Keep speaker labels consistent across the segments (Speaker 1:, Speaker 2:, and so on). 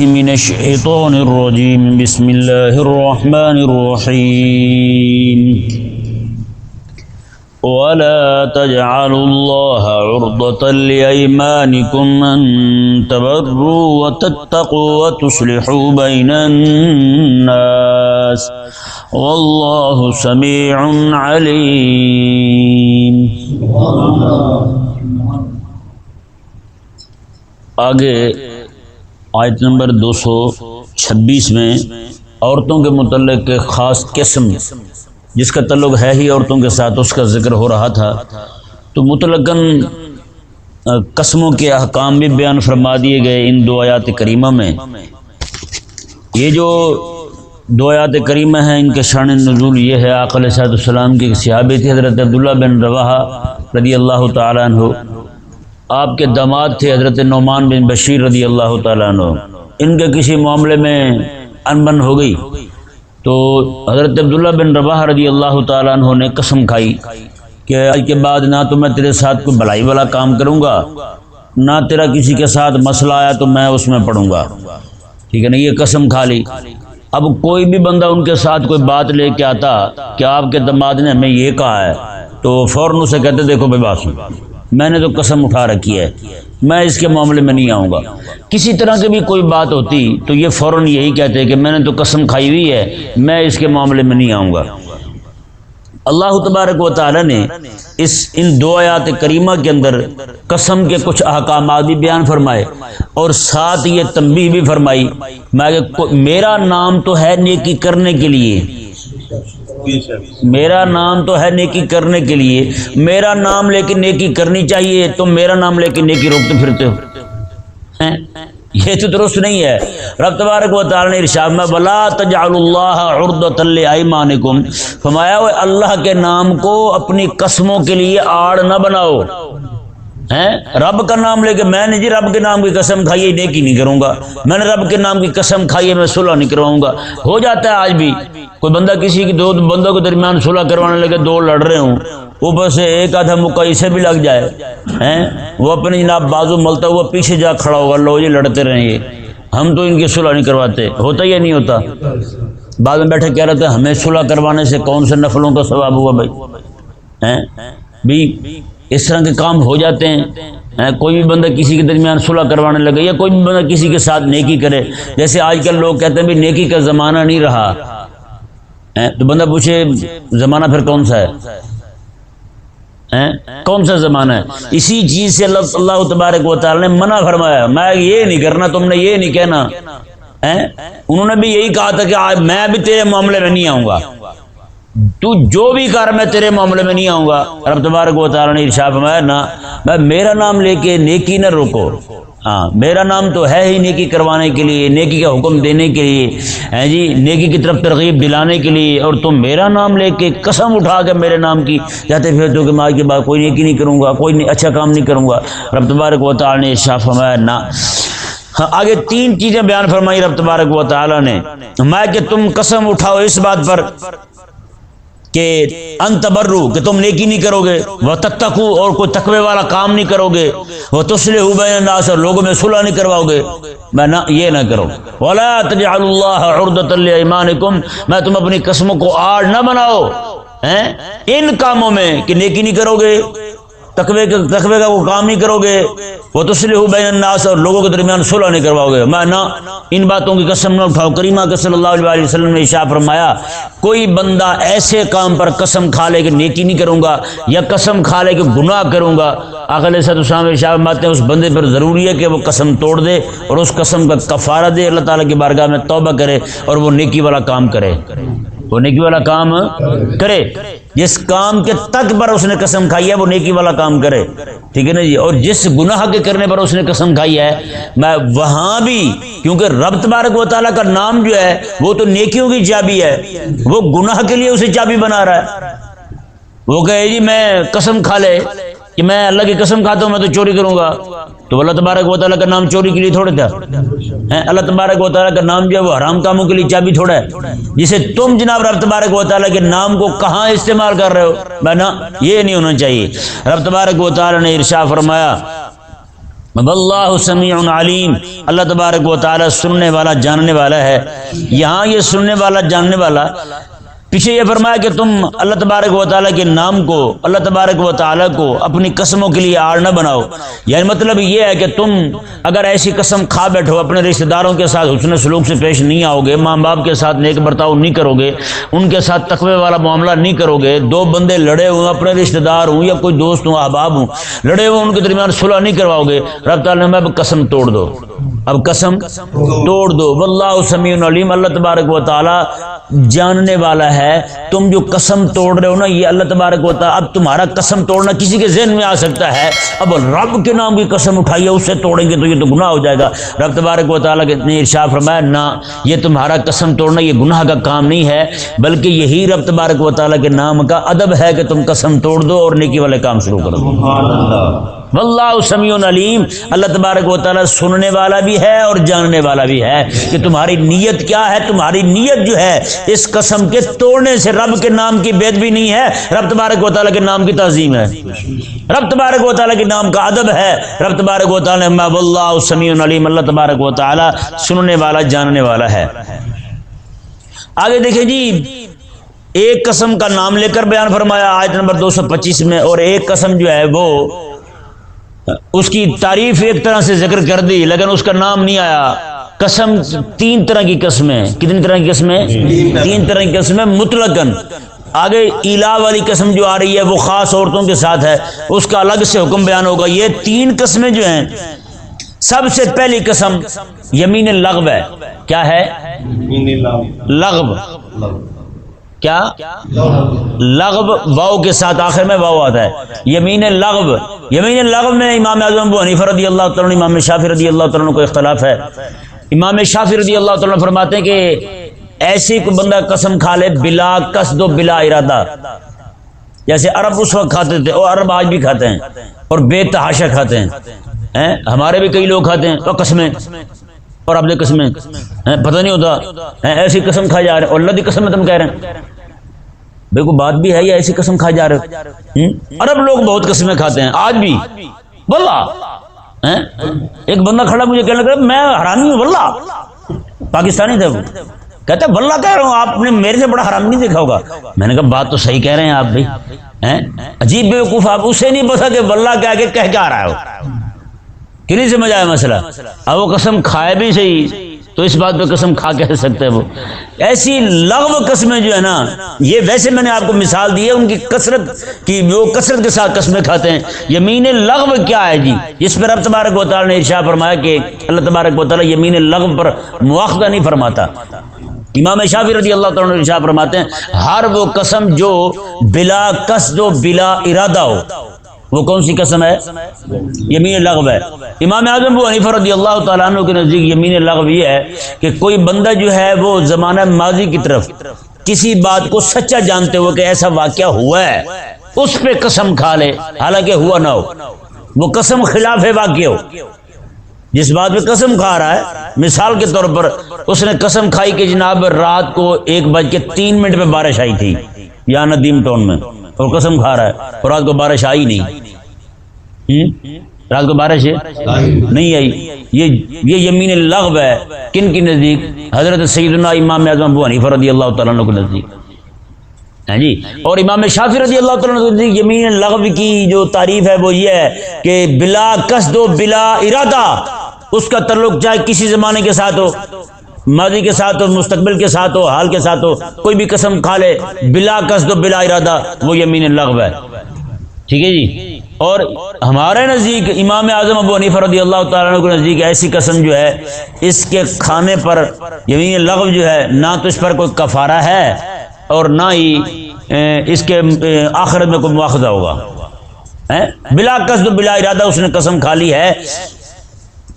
Speaker 1: من الشیطان الرجیم بسم اللہ الرحمن الرحیم ولا تجعلوا الله عرضة لأيمانكم أن تبروا وتتقوا وتصلحوا بين الناس والله سميع عليم۔ آگے آیت نمبر 226 میں عورتوں کے متعلق ایک خاص قسم جس کا تعلق ہے ہی عورتوں کے ساتھ اس کا ذکر ہو رہا تھا، تو مطلقاً قسموں کے احکام بھی بیان فرما دیے گئے ان دو آیات کریمہ میں۔ یہ جو دو آیات کریمہ ہیں ان کے شان نزول یہ ہے، آقا علیہ السلام کی ایک صحابی تھے حضرت عبداللہ بن رواحہ رضی اللہ تعالیٰ عنہ، آپ کے داماد تھے حضرت نعمان بن بشیر رضی اللہ تعالیٰ عنہ، ان کے کسی معاملے میں انبن ہو گئی تو حضرت عبداللہ بن رواحہ رضی اللہ تعالیٰ عنہ نے قسم کھائی کہ آج کے بعد نہ تو میں تیرے ساتھ کوئی بھلائی والا کام کروں گا، نہ تیرا کسی کے ساتھ مسئلہ آیا تو میں اس میں پڑوں گا، ٹھیک ہے نا، یہ قسم کھا لی۔ اب کوئی بھی بندہ ان کے ساتھ کوئی بات لے کے آتا کہ آپ کے داماد نے ہمیں یہ کہا ہے تو فوراً اسے کہتے دیکھو بے بات میں نے تو قسم اٹھا رکھی ہے، میں اس کے معاملے میں نہیں آؤں گا۔ کسی طرح کی بھی کوئی بات ہوتی تو یہ فوراً یہی کہتے کہ میں نے تو قسم کھائی ہوئی ہے، میں اس کے معاملے میں نہیں آؤں گا۔ اللہ تبارک و تعالی نے ان دو آیات کریمہ کے اندر قسم کے کچھ احکامات بھی بیان فرمائے اور ساتھ یہ تنبیہ بھی فرمائی، میرا نام تو ہے نیکی کرنے کے لیے، میرا نام تو ہے نیکی کرنے کے لیے، میرا نام لے کے نیکی کرنی چاہیے، تم میرا نام لے کے نیکی روکتے پھرتے ہو، یہ تو درست نہیں ہے۔ رب تبارک و تعالی نے ارشاد میں ولا تجعلوا اللہ عرضۃ لایمانکم، فرمایا وہ اللہ کے نام کو اپنی قسموں کے لیے آڑ نہ بناؤ۔ رب کا نام لے کے میں نے جی رب کے نام کی قسم کھائی ہے نیکی نہیں کروں گا، میں نے رب کے نام کی قسم کھائی ہے میں صلح نہیں کرواؤں گا۔ ہو جاتا ہے آج بھی کوئی بندہ کسی کی دو بندوں کے درمیان صلح کروانے لگے، دو لڑ رہے ہوں، اوپر سے ایک آدھا مکہ اسے بھی لگ جائے، وہ اپنے جناب بازو ملتا ہوا پیچھے جا کھڑا ہوگا، لو جی لڑتے رہیں یہ ہم تو ان کی صلح نہیں کرواتے، ہوتا یا نہیں ہوتا؟ بعد میں بیٹھے کہہ رہے تھے ہمیں صلح کروانے سے کون سے نفلوں کا ثواب ہوا بھائی اس طرح کے کام ہو جاتے ہیں۔ کوئی بھی بندہ کسی کے درمیان صلح کروانے لگے یا کوئی بھی بندہ کسی کے ساتھ نیکی کرے، جیسے آج کل لوگ کہتے ہیں بھی نیکی کا زمانہ نہیں رہا، تو بندہ پوچھے زمانہ پھر کون سا ہے؟ کون سا زمانہ ہے؟ اسی چیز سے اللہ تبارک و تعالی نے منع فرمایا، میں یہ نہیں کرنا، تم نے یہ نہیں کہنا۔ انہوں نے بھی یہی کہا تھا کہ میں بھی تیرے معاملے میں نہیں آؤں گا، تو جو بھی کر میں تیرے معاملے میں نہیں آؤں گا۔ رب تبارک و تعالی نے ارشاد فرمایا نہ، میں میرا نام لے کے نیکی نہ روکو، ہاں میرا نام تو ہے ہی نیکی کروانے کے لیے، نیکی کا حکم دینے کے لیے، جی نیکی کی طرف ترغیب دلانے کے لیے، اور تم میرا نام لے کے قسم اٹھا کے میرے نام کی جاتے پھر تو کہ میں آج کے بعد کوئی نیکی نہیں کروں گا، کوئی اچھا کام نہیں کروں گا۔ رب تبارک و تعالی نے ارشاد فرمایا نہ۔ آگے تین چیزیں بیان فرمائی رب تبارک و تعالی نے، میں کہ تم قسم اٹھاؤ اس بات پر کہ ان تبرو کہ تم نیکی نہیں کرو گے، وتتقوا اور کوئی تقوی والا کام نہیں کرو گے، وتصلحوا بین الناس اور لوگوں میں صلح نہیں کرواؤ گے، میں نہ یہ نہ کرو۔ ولا تجعلوا اللہ عرضۃ لایمانکم، میں تم اپنی قسموں کو آڑ نہ بناؤ ان کاموں میں کہ نیکی نہیں کرو گے، تقوی کا وہ کام نہیں کرو گے، وتصلحوا بین الناس اور لوگوں کے درمیان صلح نہیں کرواؤ گے، میں نہ ان باتوں کی قسم نہ اٹھاؤ۔ کریمہ کے صلی اللہ علیہ وسلم نے ارشاد فرمایا کوئی بندہ ایسے کام پر قسم کھا لے کہ نیکی نہیں کروں گا یا قسم کھا لے کہ گناہ کروں گا، آقا علیہ السلام ارشاد فرماتے ہیں اس بندے پر ضروری ہے کہ وہ قسم توڑ دے اور اس قسم کا کفارہ دے، اللہ تعالیٰ کی بارگاہ میں توبہ کرے اور وہ نیکی والا کام کرے، وہ نیکی والا کام کرے، جس کام کے تک پر اس نے قسم کھائی ہے وہ نیکی والا کام کرے، ٹھیک ہے نا جی۔ اور جس گناہ کے کرنے پر اس نے قسم کھائی ہے میں وہاں بھی، کیونکہ رب تبارک و تعالیٰ کا نام جو ہے وہ تو نیکیوں کی چابی ہے، وہ گناہ کے لیے اسے چابی بنا رہا ہے۔ وہ کہے جی میں قسم کھا لے کہ میں اللہ کی قسم کھاتا ہوں میں تو چوری کروں گا، تو اللہ تبارک و تعالیٰ کا نام چوری کے لیے تھوڑے تھا، اللہ تبارک و تعالیٰ کا نام جو ہے وہ حرام کاموں کے لیے چابی تھوڑا ہے، جسے تم جناب رب تبارک و تعالیٰ کے نام کو کہاں استعمال کر رہے ہو، میں نہ یہ نہیں ہونا چاہیے۔ رب تبارک و تعالیٰ نے ارشاد فرمایا واللہ سمیع علیم، اللہ تبارک و تعالی سننے والا جاننے والا ہے۔ یہاں یہ سننے والا جاننے والا، پیچھے یہ فرمایا کہ تم اللہ تبارک و تعالیٰ کے نام کو، اللہ تبارک و تعالیٰ کو اپنی قسموں کے لیے آڑ نہ بناؤ۔ یعنی مطلب یہ ہے کہ تم اگر ایسی قسم کھا بیٹھو، اپنے رشتہ داروں کے ساتھ حسن سلوک سے پیش نہیں آؤ گے، ماں باپ کے ساتھ نیک برتاؤ نہیں کرو گے، ان کے ساتھ تقوی والا معاملہ نہیں کرو گے، دو بندے لڑے ہوئے اپنے رشتہ دار ہوں یا کوئی دوست ہوں، احباب ہوں، لڑے ہوئے ان کے درمیان صلح نہیں کرواؤ گے، رب تعالیٰ نے اب قسم توڑ دو، اب قسم توڑ دو۔ واللہ سمیع علیم، اللہ تبارک و تعالیٰ جاننے والا ہے۔ تم جو قسم توڑ رہے ہو نا، یہ اللہ تبارک و تعالیٰ، اب تمہارا قسم توڑنا کسی کے ذہن میں آ سکتا ہے، اب رب کے نام کی قسم اٹھائیے اس سے توڑیں گے تو یہ تو گناہ ہو جائے گا۔ رب تبارک و تعالیٰ نے ارشاد فرمایا نہ، یہ تمہارا قسم توڑنا یہ گناہ کا کام نہیں ہے، بلکہ یہی رب تبارک و تعالیٰ کے نام کا ادب ہے کہ تم قسم توڑ دو اور نیکی والے کام شروع کر دو۔ واللہ سمیع علیم، اللہ تبارک و تعالیٰ سننے والا بھی ہے اور جاننے والا بھی ہے کہ تمہاری نیت کیا ہے۔ تمہاری نیت جو ہے اس قسم کے توڑنے سے رب کے نام کی بے ادبی نہیں ہے، رب تبارک و تعالیٰ کے نام کی تعظیم ہے، رب تبارک و تعالیٰ کے نام کا ادب ہے۔ رب تبارک و تعالیٰ نے واللہ سمیع علیم، اللہ تبارک و تعالیٰ سننے والا جاننے والا ہے۔ آگے دیکھیں جی، ایک قسم کا نام لے کر بیان فرمایا آیت نمبر 225 میں، اور ایک قسم جو ہے وہ اس کی تعریف ایک طرح سے ذکر کر دی لیکن اس کا نام نہیں آیا۔ قسم تین طرح کی قسمیں، کتنی طرح کی قسمیں؟ تین طرح کی قسمیں مطلقاً۔ آگے ایلا والی قسم جو آ رہی ہے وہ خاص عورتوں کے ساتھ ہے، اس کا الگ سے حکم بیان ہوگا۔ یہ تین قسمیں جو ہیں، سب سے پہلی قسم یمین لغو ہے۔ کیا ہے؟ لغو۔ کیا؟ لغو، واو کے ساتھ آخر میں واو آتا ہے، یمین لغو۔ یمین لغو میں امام اعظم ابو حنیفہ رضی اللہ تعالیٰ عنہ، امام شافعی رضی اللہ تعالیٰ عنہ کو اختلاف ہے۔ امام شافعی رضی اللہ تعالیٰ عنہ فرماتے ہیں کہ ایسی کوئی بندہ قسم کھا لے بلا قصد و بلا ارادہ، جیسے عرب اس وقت کھاتے تھے اور عرب آج بھی کھاتے ہیں اور بے تحاشا کھاتے ہیں، ہمارے بھی کئی لوگ کھاتے ہیں تو قسمیں اور اپنے قسمیں پتہ نہیں ہوتا، ایسی قسم کھا جا رہے ہیں اور اللہ کی قسم میں تم کہہ رہے ہیں بھائی کوئی بات بھی ہے یا ایسی قسم کھا جا رہے ہو؟ عرب لوگ بہت قسمیں کھاتے ہیں آج بھی، واللہ۔ ایک بندہ کھڑا مجھے کہنے لگا میں حرامی ہوں، واللہ، پاکستانی تھے وہ، کہتا ہے واللہ کہہ رہا ہوں، آپ نے میرے سے بڑا حرامی نہیں دیکھا ہوگا۔ میں نے کہا بات تو صحیح کہہ رہے ہیں آپ بھائی، عجیب بیوقوف آپ، اسے نہیں پتا کہ واللہ کہہ کے کہہ کیا رہا ہے، کہ نہیں سمجھ آیا مسئلہ۔ اب وہ قسم کھائے بھی صحیح تو اس بات پہ قسم کھا کہہ سکتے ہیں وہ۔ ایسی لغو قسمیں جو ہے نا، یہ ویسے میں نے آپ کو مثال دی ہے ان کی کثرت کی، وہ کثرت کے ساتھ قسمیں کھاتے ہیں۔ یمین لغو کیا ہے جی؟ جس پر رب تبارک و تعالیٰ نے ارشاد فرمایا کہ اللہ تبارک و تعالیٰ یمین لغو پر مواخذہ نہیں فرماتا۔ امام شافعی رضی اللہ تعالیٰ عنہ ارشاد فرماتے ہیں ہر وہ قسم جو بلا قصد و بلا ارادہ ہو، وہ کون سی قسم ہے؟ یمین لغو ہے۔ امام اعظم ابو حنیفہ رضی اللہ تعالیٰ عنہ کے نزدیک یمین لغو یہ ہے کہ کوئی بندہ جو ہے وہ زمانہ ماضی کی طرف کسی بات کو سچا جانتے ہوئے کہ ایسا واقعہ ہوا ہے اس پہ قسم کھا لے حالانکہ ہوا نہ ہو، وہ قسم خلاف واقع ہو۔ جس بات پہ قسم کھا رہا ہے، مثال کے طور پر اس نے قسم کھائی کہ جناب رات کو 1:03 پہ بارش آئی تھی یا ندیم ٹاؤن میں، اور قسم کھا رہا ہے اور رات کو بارش آئی نہیں، رات کو بارش نہیں آئی، یہ یمین لغو ہے۔ کن کی نزدیک؟ حضرت سیدنا امام اعظم ابو حنیفہ رضی اللہ تعالیٰ عنہ کے نزدیک، ہاں جی۔ اور امام شافعی رضی اللہ تعالیٰ عنہ کے نزدیک یمین لغو کی جو تعریف ہے وہ یہ ہے کہ بلا قصد و بلا ارادہ، اس کا تعلق چاہے کسی زمانے کے ساتھ ہو، ماضی کے ساتھ ہو، مستقبل کے ساتھ ہو، حال کے ساتھ ہو، کوئی بھی قسم کھا لے بلا قصد و بلا ارادہ، وہ یمین لغو ہے، ٹھیک ہے جی۔ اور ہمارے نزدیک امام اعظم ابو حنیفہ رضی اللہ تعالیٰ عنہ کے نزدیک ایسی قسم جو ہے اس کے کھانے پر یمین لغو جو ہے نہ تو اس پر کوئی کفارہ ہے اور نہ ہی اس کے آخرت میں کوئی مواخذہ ہوگا، بلا قصد و بلا ارادہ اس نے قسم کھا لی ہے۔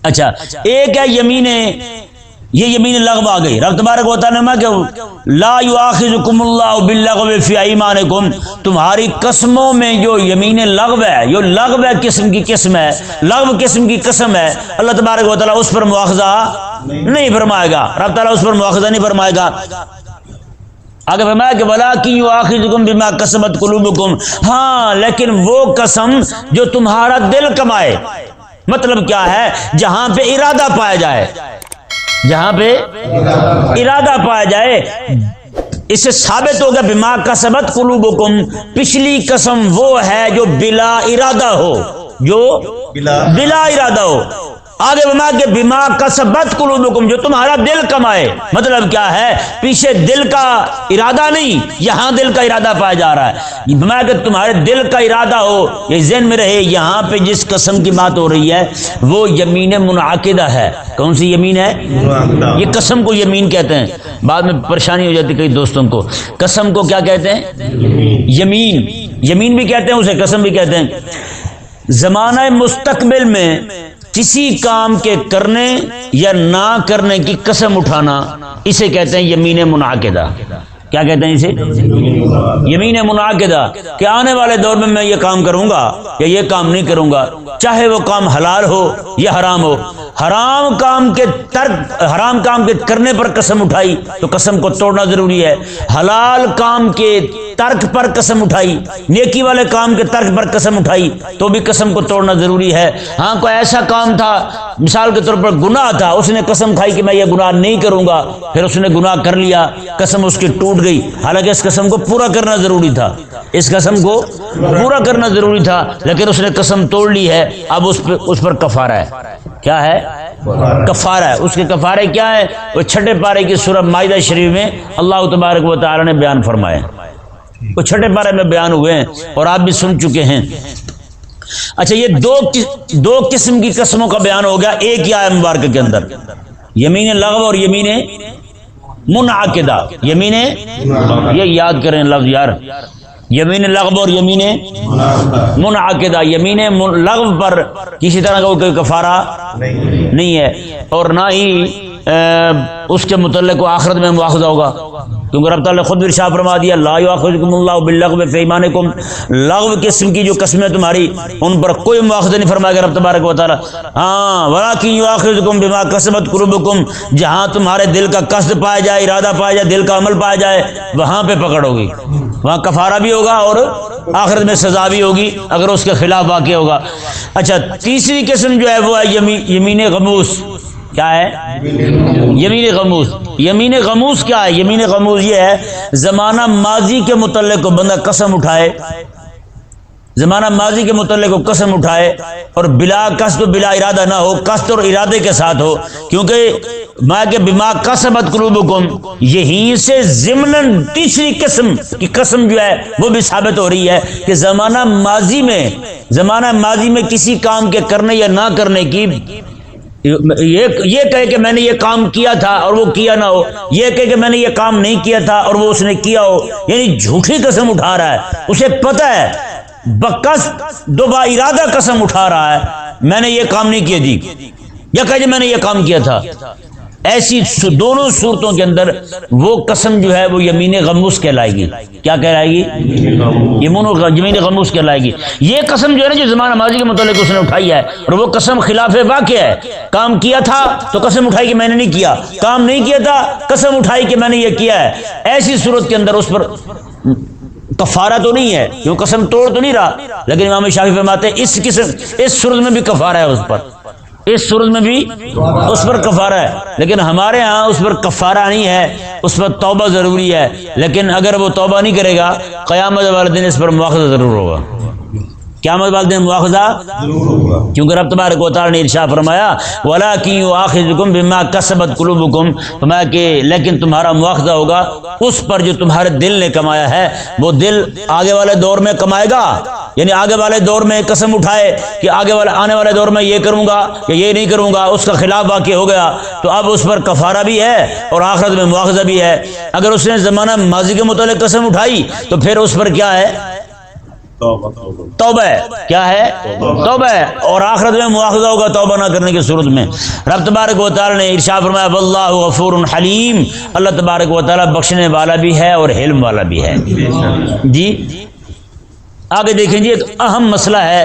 Speaker 1: اچھا، ایک ہے یمین، یہ یمین لغو آ گئی۔ رب تبارک و تعالیٰ نے کہ لا یؤاخذکم اللہ باللغو فی ایمانکم، تمہاری قسموں میں جو یمین لغو ہے، یہ لغو قسم کی قسم ہے، لغو قسم کی قسم ہے، اللہ تبارک و تعالیٰ اس پر مواخذہ نہیں فرمائے گا، رب تعالیٰ اس پر مواخذہ نہیں فرمائے گا۔ آگے فرمایا کہ وَلَٰكِن يُؤَاخِذُكُم بِمَا كَسَبَتْ قُلُوبُكُم، ہاں لیکن وہ قسم جو تمہارا دل کمائے، مطلب کیا ہے؟ جہاں پہ ارادہ پایا جائے، جہاں پہ ارادہ پایا جائے۔ اس سے ثابت ہوگا بما کسبت قلوبکم، پچھلی قسم وہ ہے جو بلا ارادہ ہو، جو بلا ارادہ ہو۔ آگے بما کے بما کسبت قلوبکم، جو تمہارا دل کمائے۔ مطلب کیا ہے؟ پیچھے دل کا ارادہ نہیں، یہاں دل کا ارادہ پایا جا رہا ہے۔ بما کہ تمہارے دل کا ارادہ ہو، یہ ذہن میں رہے۔ یہاں پہ جس قسم کی بات ہو رہی ہے وہ یمین منعقدہ ہے۔ کون سی یمین ہے؟ یہ قسم کو یمین کہتے ہیں۔ بعد میں پریشانی ہو جاتی کئی دوستوں کو، قسم کو کیا کہتے ہیں؟ یمین، یمین بھی کہتے ہیں اسے، قسم بھی کہتے ہیں۔ زمانہ مستقبل میں کسی کام کے کرنے یا نہ کرنے کی قسم اٹھانا، اسے کہتے ہیں یمین منعقدہ۔ کیا کہتے ہیں اسے؟ یمین منعقدہ، کہ آنے والے دور میں یہ کام کروں گا یا یہ کام نہیں کروں گا، چاہے وہ کام حلال ہو یا حرام ہو۔ حرام کام کے ترک، حرام کام کے کرنے پر قسم اٹھائی تو قسم کو توڑنا ضروری ہے۔ حلال کام کے ترک پر قسم اٹھائی، نیکی والے کام کے ترک پر قسم اٹھائی تو بھی قسم کو توڑنا ضروری ہے۔ ہاں کوئی ایسا کام تھا، مثال کے طور پر گناہ تھا، اس نے قسم کھائی کہ میں یہ گناہ نہیں کروں گا، پھر اس نے گناہ کر لیا، قسم اس کی ٹوٹ گئی، حالانکہ اس قسم کو پورا کرنا ضروری تھا، اس قسم کو پورا کرنا ضروری تھا، لیکن اس نے قسم توڑ لی ہے۔ اب اس پر کفارہ ہے۔ کیا ہے؟ کفارہ ہے۔ اس کے کفارے کیا ہے؟ وہ چھٹے پارے کی سورہ مائدہ شریف میں اللہ تبارک و تعالی نے بیان فرمائے، وہ چھٹے پارے میں بیان ہوئے ہیں اور آپ بھی سن چکے ہیں۔ اچھا، یہ دو قسم کی قسموں کا بیان ہو گیا ایک ہی آیت مبارکہ کے اندر، یمین لغو اور یمین منعقدہ۔ یمین، یہ یاد کریں لفظ یار، یمین لغو اور یمین منعقدہ۔ یمین لغو پر کسی طرح کا کوئی کفارہ نہیں ہے، اور نہ ہی اس کے متعلق کو آخرت میں مواخذہ ہوگا، کیونکہ رب تعالیٰ نے خود ارشاد فرما دیا لا یؤاخذکم اللہ باللغو فی ایمانکم، لغو قسم کی جو قسمیں تمہاری ان پر کوئی مواخذہ نہیں فرمائے گا رب تبارک و تعالیٰ۔ ہاں ولکن یؤاخذکم بما کسبت قلوبکم، جہاں تمہارے دل کا قصد پایا جائے، ارادہ پایا جائے، دل کا عمل پایا جائے، وہاں پہ پکڑ ہوگی، وہاں کفارہ بھی ہوگا اور آخرت میں سزا بھی ہوگی اگر اس کے خلاف واقع ہوگا۔ اچھا، تیسری قسم جو ہے وہ ہے یمین غموس۔ کیا ہے؟ یمین غموس۔ یمین غموس کیا ہے؟ یمین غموس یہ ہے زمانہ ماضی کے متعلق کو بندہ قسم اٹھائے، زمانہ ماضی کے متعلق کو قسم اٹھائے اور بلا قصد و بلا ارادہ نہ ہو، قصد اور ارادے کے ساتھ ہو، کیونکہ میں کہ بما کسبت قلوبکم، یہیں سے ضمناً تیسری قسم کی قسم جو ہے وہ بھی ثابت ہو رہی ہے کہ زمانہ ماضی میں کسی کام کے کرنے یا نہ کرنے کی، یہ کہے کہ میں نے یہ کام کیا تھا اور وہ کیا نہ ہو، یہ کہے کہ میں نے یہ کام نہیں کیا تھا اور وہ اس نے کیا ہو، یعنی جھوٹی قسم اٹھا رہا ہے، اسے پتہ ہے بقصد دو با ارادہ قسم اٹھا رہا ہے میں نے یہ کام نہیں کیا جی، یا کہ میں نے یہ کام کیا تھا۔ ایسی دونوں صورتوں کے اندر وہ قسم جو ہے وہ یمین غموس کہلائے گی۔ کیا کہلائے گی؟ یمین غموس کہلائے گی۔ یہ قسم جو ہے نا جو زمانہ ماضی کے متعلق اس نے اٹھائی ہے اور وہ قسم خلاف واقع ہے، کام کیا تھا تو قسم اٹھائی کہ میں نے نہیں کیا، کام نہیں کیا تھا قسم اٹھائی کہ میں نے یہ کیا ہے، ایسی صورت کے اندر اس پر کفارہ تو نہیں ہے، کیوں قسم توڑ تو نہیں رہا، لیکن امام شافعی فرماتے ہیں اس صورت میں بھی کفارہ ہے، اس پر اس صورت میں بھی اس پر کفارہ ہے، لیکن ہمارے ہاں اس پر کفارہ نہیں ہے، اس پر توبہ ضروری ہے، لیکن اگر وہ توبہ نہیں کرے گا قیامت والے دن اس پر مواخذہ ضرور ہوگا، قیامت والے دن مواخذہ ضرور ہوگا، کیونکہ رب تبارک و تعالی نے ارشاد فرمایا وَلَٰكِن يُؤَاخِذُكُم بِمَا كَسَبَتْ قُلُوبُكُم، فرمایا کہ لیکن تمہارا مواخذہ ہوگا اس پر جو تمہارے دل نے کمایا ہے، وہ دل آگے والے دور میں کمائے گا، یعنی آگے والے دور میں قسم اٹھائے کہ آنے والے دور میں یہ کروں گا یا یہ نہیں کروں گا، اس کا خلاف واقع ہو گیا تو اب اس پر کفارہ بھی ہے اور آخرت میں مواخذہ بھی ہے۔ اگر اس نے زمانہ ماضی کے متعلق قسم اٹھائی تو پھر اس پر کیا ہے؟ توبہ ہے۔ کیا ہے؟ توبہ ہے، اور آخرت میں مواخذہ ہوگا توبہ نہ کرنے کی صورت میں۔ رب تبارک و تعالی نے ارشاد فرمایا واللہ غفور حلیم، اللہ تبارک و تعالی بخشنے والا بھی ہے اور حلم والا بھی ہے۔ جی آگے دیکھیں جی، ایک اہم مسئلہ ہے،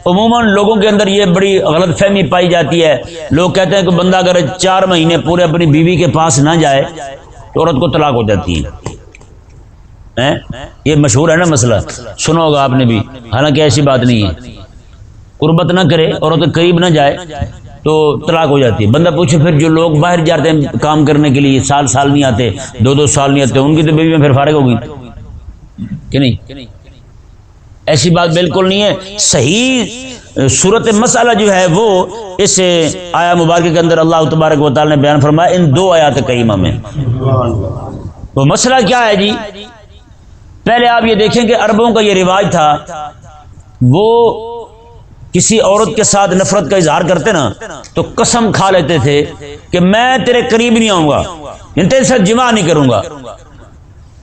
Speaker 1: عموماً لوگوں کے اندر یہ بڑی غلط فہمی پائی جاتی ہے، لوگ کہتے ہیں کہ بندہ اگر 4 مہینے پورے اپنی بیوی کے پاس نہ جائے تو عورت کو طلاق ہو جاتی ہے۔ یہ مشہور ہے نا مسئلہ، سنا ہوگا آپ نے بھی، حالانکہ ایسی بات نہیں ہے، قربت نہ کرے اور کے قریب نہ جائے تو طلاق ہو جاتی ہے۔ بندہ پوچھے پھر جو لوگ باہر جاتے ہیں کام کرنے کے لیے، سال نہیں آتے، 2 سال نہیں آتے، ان کی تو بیوی میں پھر فارغ ہوگی کہ نہیں؟ ایسی بات بالکل نہیں ہے۔ صحیح صورت مسئلہ جو ہے وہ اس آیا مبارکہ کے اندر اللہ تبارک و تعالی نے بیان فرمایا ان 2 آیات کریمہ میں۔ وہ مسئلہ کیا ہے جی؟ پہلے آپ یہ دیکھیں کہ عربوں کا یہ رواج تھا، وہ کسی عورت کے ساتھ نفرت کا اظہار کرتے نا تو قسم کھا لیتے تھے کہ میں تیرے قریب نہیں آؤں گا، یعنی تیرے ساتھ جماع نہیں کروں گا،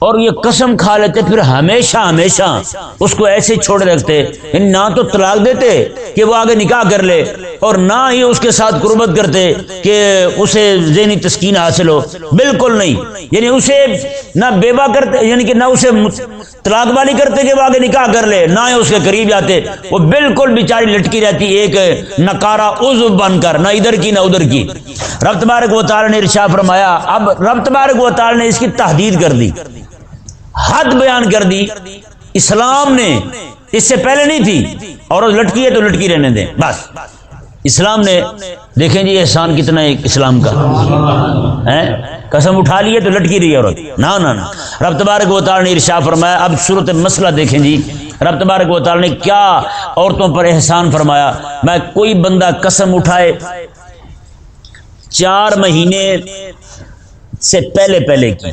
Speaker 1: اور یہ قسم کھا لیتے پھر ہمیشہ اس کو ایسے چھوڑ رکھتے، نہ تو طلاق دیتے کہ وہ آگے نکاح کر لے، اور نہ ہی اس کے ساتھ قربت کرتے کہ اسے ذہنی تسکین حاصل ہو، بالکل نہیں۔ یعنی اسے نہ بیوہ کرتے، یعنی کہ نہ اسے طلاق والی کرتے کہ وہ آگے نکاح کر لے، نہ ہی اس کے قریب جاتے، وہ بالکل بیچاری لٹکی رہتی ایک نکارہ عضو بن کر، نہ ادھر کی نہ ادھر کی۔ رب تبارک و تعالی نے ارشاد فرمایا، اب رب تبارک و تعالی نے اس کی تحدید کر دی، حد بیان کر دی۔ اسلام نے اس سے پہلے نہیں تھی، اور لٹکی ہے تو لٹکی رہنے دیں بس۔ اسلام نے دیکھیں جی احسان کتنا ہے اسلام کا، قسم اٹھا لی ہے تو لٹکی رہی ہے عورت، نہ۔ رب تبارک و تعالی نے ارشاد فرمایا، اب صورت مسئلہ دیکھیں جی، رب تبارک و تعالی نے کیا عورتوں پر احسان فرمایا۔ میں کوئی بندہ قسم اٹھائے 4 مہینے سے پہلے کی،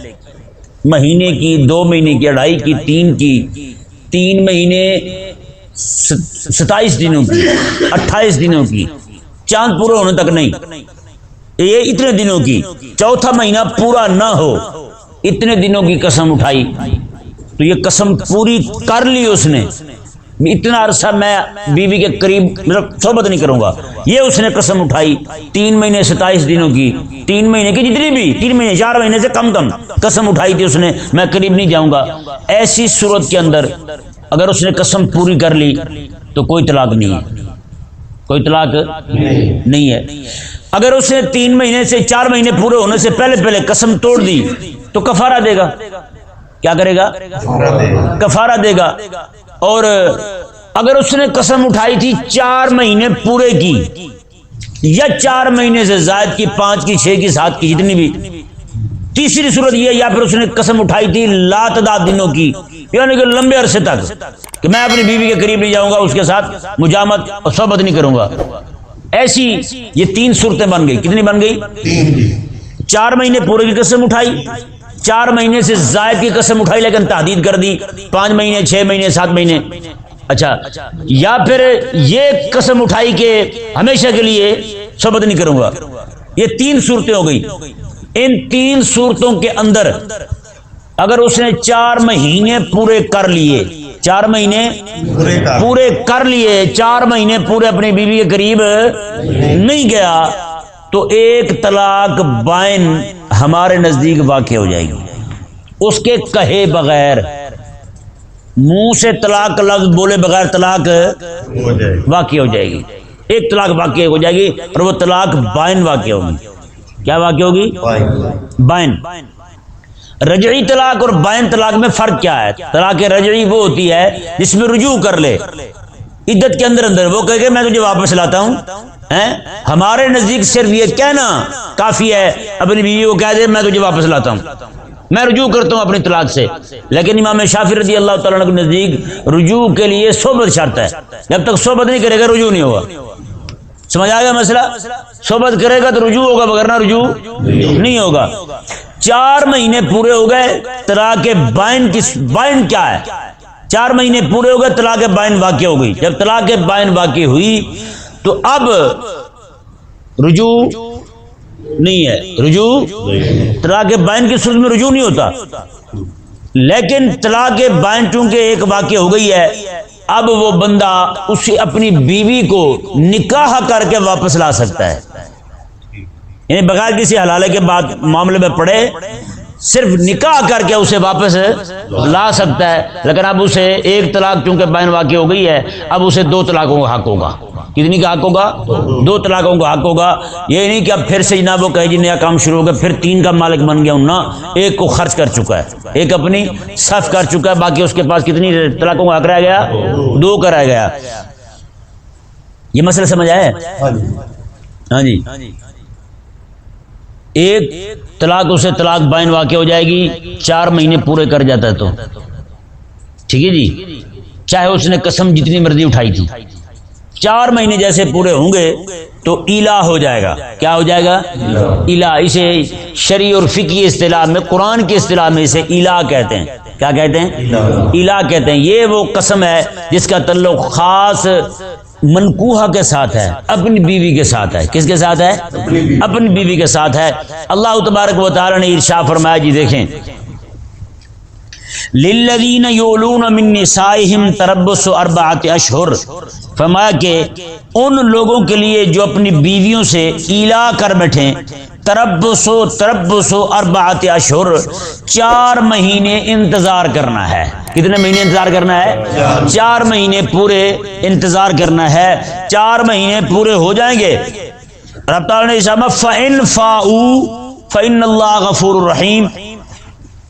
Speaker 1: مہینے کی، 2 مہینے کی، 2.5 کی، 3 کی، 3 مہینے 27 دنوں کی، 28 دنوں کی، چاند پورے ہونے تک نہیں، یہ اتنے دنوں کی، 4تھا مہینہ پورا نہ ہو، اتنے دنوں کی قسم اٹھائی تو یہ قسم پوری کر لی اس نے، اتنا عرصہ میں بیوی کے قریب مطلب صحبت نہیں کروں گا، یہ اس نے قسم اٹھائی 3 مہینے 27 دنوں کی، 3 مہینے کی جتنی بھی، 3 مہینے 4 مہینے سے کم قسم اٹھائی تھی اس نے، میں قریب نہیں جاؤں گا۔ ایسی صورت کے اندر اگر اس نے قسم پوری کر لی تو کوئی طلاق نہیں ہے، کوئی طلاق نہیں ہے۔ اگر اس نے 3 مہینے سے 4 مہینے پورے ہونے سے پہلے قسم توڑ دی تو کفارہ دے گا، کیا کرے گا؟ کفارہ دے گا۔ اور اگر اس نے قسم اٹھائی تھی 4 مہینے پورے کی، یا 4 مہینے سے زائد کی، 5 کی، 6 کی، 7 کی، جتنی بھی، تیسری صورت یہ، یا پھر اس نے قسم اٹھائی تھی لا تعداد دنوں کی، یعنی کہ لمبے عرصے تک کہ میں اپنی بیوی کے قریب نہیں جاؤں گا، اس کے ساتھ مجامت اور صحبت نہیں کروں گا، ایسی یہ 3 صورتیں بن گئی۔ کتنی بن گئی؟ 4 مہینے پورے کی قسم اٹھائی، 4 مہینے سے زائد کی قسم اٹھائی لیکن تحدید کر دی، 5 مہینے، 6 مہینے، 7 مہینے، اچھا، یا پھر یہ قسم اٹھائی کہ ہمیشہ کے لیے صحبت نہیں کروں گا۔ یہ 3 صورتیں ہو گئی۔ ان 3 صورتوں کے اندر اگر اس نے 4 مہینے پورے کر لیے، 4 مہینے پورے کر لیے، 4 مہینے پورے اپنی بیوی کے قریب نہیں گیا تو ایک طلاق بائن ہمارے نزدیک واقع ہو جائے گی، اس کے کہے بغیر، منہ سے طلاق لفظ بولے بغیر طلاق واقع ہو جائے گی، ایک طلاق واقع ہو جائے گی، اور وہ طلاق بائن واقع ہوگی۔ کیا واقع ہوگی؟ بائن۔ رجعی طلاق اور بائن طلاق میں فرق کیا ہے؟ طلاق رجعی وہ ہوتی ہے جس میں رجوع کر لے عدت کے اندر وہ کہے کہ میں تجھے واپس لاتا ہوں، ہمارے نزدیک صرف یہ کہنا کافی ہے، اپنی بیوی کو کہہ دے میں تجھے واپس لاتا ہوں، میں رجوع کرتا ہوں اپنی طلاق سے۔ لیکن امام شافعی رضی اللہ تعالیٰ عنہ کے نزدیک رجوع کے لیے صحبت شرط ہے، جب تک صحبت نہیں کرے گا رجوع نہیں ہوگا۔ سمجھ آ گیا مسئلہ؟ صحبت کرے گا تو رجوع ہوگا، وگرنہ رجوع نہیں ہوگا۔ 4 مہینے پورے ہو گئے، طلاق بائن بائن کیا ہے؟ 4 مہینے پورے ہو گئے، طلاق بائن واقع ہو گئی۔ جب طلاق بائن واقع ہوئی تو اب رجوع نہیں ہے، رجوع طلاق بائن کی صورت میں رجوع نہیں ہوتا، لیکن طلاق بائن چونکہ ایک واقع ہو گئی ہے، اب وہ بندہ اسے اپنی بیوی کو نکاح کر کے واپس لا سکتا ہے، یعنی بغیر کسی حلالے کے بعد معاملے میں پڑے، صرف نکاح کر کے اسے واپس لا سکتا ہے۔ لیکن اب اسے ایک طلاق چونکہ بائن واقع ہو گئی ہے، اب اسے 2 طلاقوں کا حق ہوگا۔ کتنی کا حق ہوگا؟ 2 طلاقوں کا حق ہوگا۔ یہ نہیں کہ اب پھر سے جناب وہ کہے جی نیا کام شروع ہو گیا، پھر 3 کا مالک بن گیا ہوں، نہ، ایک کو خرچ کر چکا ہے، ایک اپنی صرف کر چکا ہے، باقی اس کے پاس کتنی طلاقوں کا حق رہ گیا؟ 2 کا رہ گیا۔ یہ مسئلہ سمجھ آیا؟ ہاں جی، ایک طلاق اسے طلاق بائن واقع ہو جائے گی 4 مہینے پورے کر جاتا ہے تو ٹھیک ہے جی، چاہے اس نے قسم جتنی مرضی اٹھائی تھی، 4 مہینے جیسے پورے ہوں گے تو ایلا ہو جائے گا. کیا ہو جائے گا؟ ایلا. اسے شرعی اور فقہی اصطلاح میں، قرآن کی اصطلاح میں اسے ایلا کہتے ہیں. کیا کہتے ہیں؟ ایلا کہتے ہیں. یہ وہ قسم ہے جس کا تعلق خاص منکوحہ کے ساتھ ہے، اپنی بیوی کے ساتھ ہے. کس کے ساتھ ہے؟ اپنی بیوی کے ساتھ ہے. اللہ تبارک و تعالی نے ارشاد فرمایا جی دیکھیں، للذین یولون من نسائہم تربص 4 اشہر، فرمایا کہ ان لوگوں کے لیے جو اپنی بیویوں سے ایلا کر بیٹھیں، تربص 4 اشہر، 4 مہینے انتظار کرنا ہے. کتنے مہینے انتظار کرنا ہے؟ 4 مہینے پورے انتظار کرنا ہے. 4 مہینے پورے ہو جائیں گے، رب تعالیٰ نے ارشاد فَإِنْ فَاءُوا فَإِنَّ اللَّهَ غَفُورٌ رَحِيمٌ.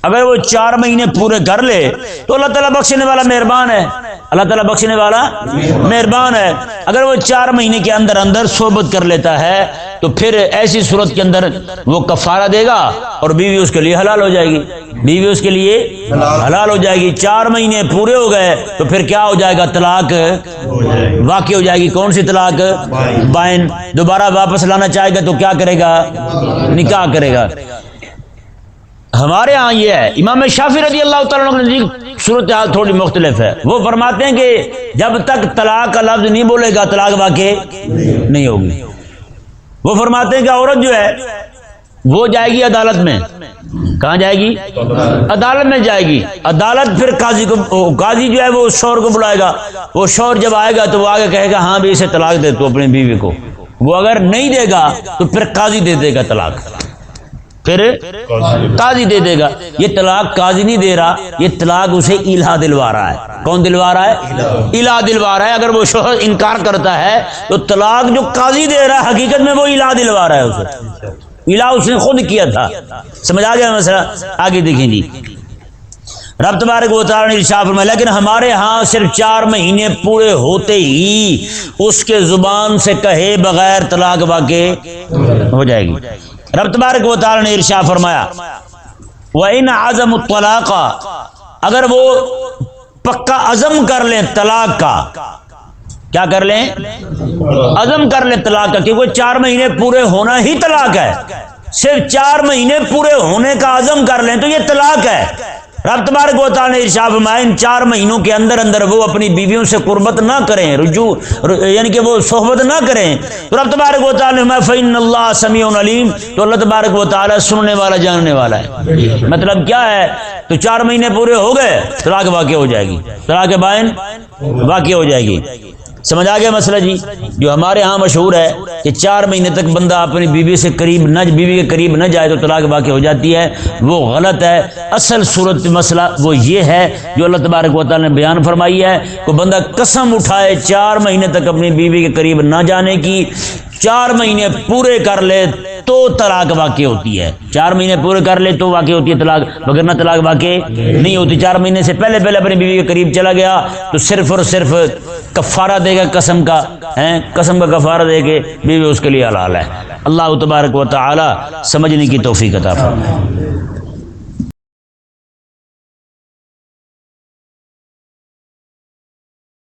Speaker 1: اگر وہ 4 مہینے پورے کر لے تو اللہ تعالیٰ بخشنے والا مہربان ہے. اللہ تعالیٰ بخشنے والا مہربان ہے. اگر وہ 4 مہینے کے اندر اندر صحبت کر لیتا ہے تو پھر ایسی صورت کے اندر وہ کفارہ دے گا اور بیوی اس کے لیے حلال ہو جائے گی. بیوی اس کے لیے حلال ہو جائے گی. 4 مہینے پورے ہو گئے تو پھر کیا ہو جائے گا؟ طلاق واقع ہو جائے گی. کون سی طلاق؟ بائن. دوبارہ واپس لانا چاہے گا تو کیا کرے گا؟ نکاح کرے گا. ہمارے ہاں یہ ہے، امام شافعی رضی اللہ تعالیٰ عنہ کی صورتحال تھوڑی مختلف ہے. وہ فرماتے ہیں کہ جب تک طلاق کا لفظ نہیں بولے گا طلاق واقع نہیں ہوگی. وہ فرماتے ہیں کہ عورت جو ہے وہ جائے گی عدالت میں. کہاں جائے گی؟ عدالت میں جائے گی. عدالت پھر قاضی جو ہے وہ شوہر کو بلائے گا. وہ شوہر جب آئے گا تو وہ آگے کہے گا ہاں بھی اسے طلاق دے تو اپنی بیوی کو. وہ اگر نہیں دے گا تو پھر قاضی دے دے گا طلاق. پھر قاضی دے دے گا. یہ طلاق قاضی نہیں دے رہا، یہ طلاق اسے ایلا دلوا رہا ہے. کون دلوا رہا ہے؟ ایلا دلوا رہا ہے. اگر وہ شوہر انکار کرتا ہے تو طلاق جو قاضی دے رہا ہے حقیقت میں وہ ایلا دلوا رہا ہے اسے. ایلا اس نے خود کیا تھا. سمجھ آ گیا مسئلہ؟ آگے دیکھیں جی، رب تبارک و تعالی نے ارشاد فرمایا لیکن ہمارے ہاں صرف 4 مہینے پورے ہوتے ہی اس کے زبان سے کہے بغیر طلاق واقع ہو جائے گی. رب تبارک و تعالی نے ارشاد فرمایا وَإِنْ عَزَمُوا الطَّلَاقَ، اگر وہ پکا عزم کر لیں طلاق کا. کیا کر لیں؟ عزم کر لیں طلاق کا، کیونکہ 4 مہینے پورے ہونا ہی طلاق ہے. صرف 4 مہینے پورے ہونے کا عزم کر لیں تو یہ طلاق ہے. رب تبارک و تعالی نے ارشاد فرمایا ان 4 مہینوں کے اندر اندر وہ اپنی بیویوں سے قربت نہ کریں، رجوع یعنی کہ وہ صحبت نہ کریں. تو رب تبارک و تعالی نے فإن اللہ سمیع علیم، تو اللہ تبارک و تعالی سننے والا جاننے والا ہے. مطلب کیا ہے؟ تو 4 مہینے پورے ہو گئے طلاق واقع ہو جائے گی، طلاق بائن واقع ہو جائے گی. سمجھ آ گیا مسئلہ جی؟ جو ہمارے ہاں مشہور ہے کہ 4 مہینے تک بندہ اپنی بیوی سے قریب نہ، بیوی کے قریب نہ جائے تو طلاق واقع ہو جاتی ہے، وہ غلط ہے. اصل صورت مسئلہ وہ یہ ہے جو اللہ تبارک و تعالی نے بیان فرمائی ہے کہ بندہ قسم اٹھائے 4 مہینے تک اپنی بیوی کے قریب نہ جانے کی، 4 مہینے پورے کر لے تو طلاق واقع ہوتی ہے. 4 مہینے پورے کر لے تو واقع ہوتی ہے طلاق، وگرنہ طلاق واقع نہیں ہوتی. 4 مہینے سے پہلے اپنی بیوی کے قریب چلا گیا تو صرف اور صرف کفارہ دے گا قسم کا، قسم کا کفارہ دے کے بیوی اس کے لیے حلال ہے. اللہ تبارک و تعالی سمجھنے کی توفیق عطا فرمائے.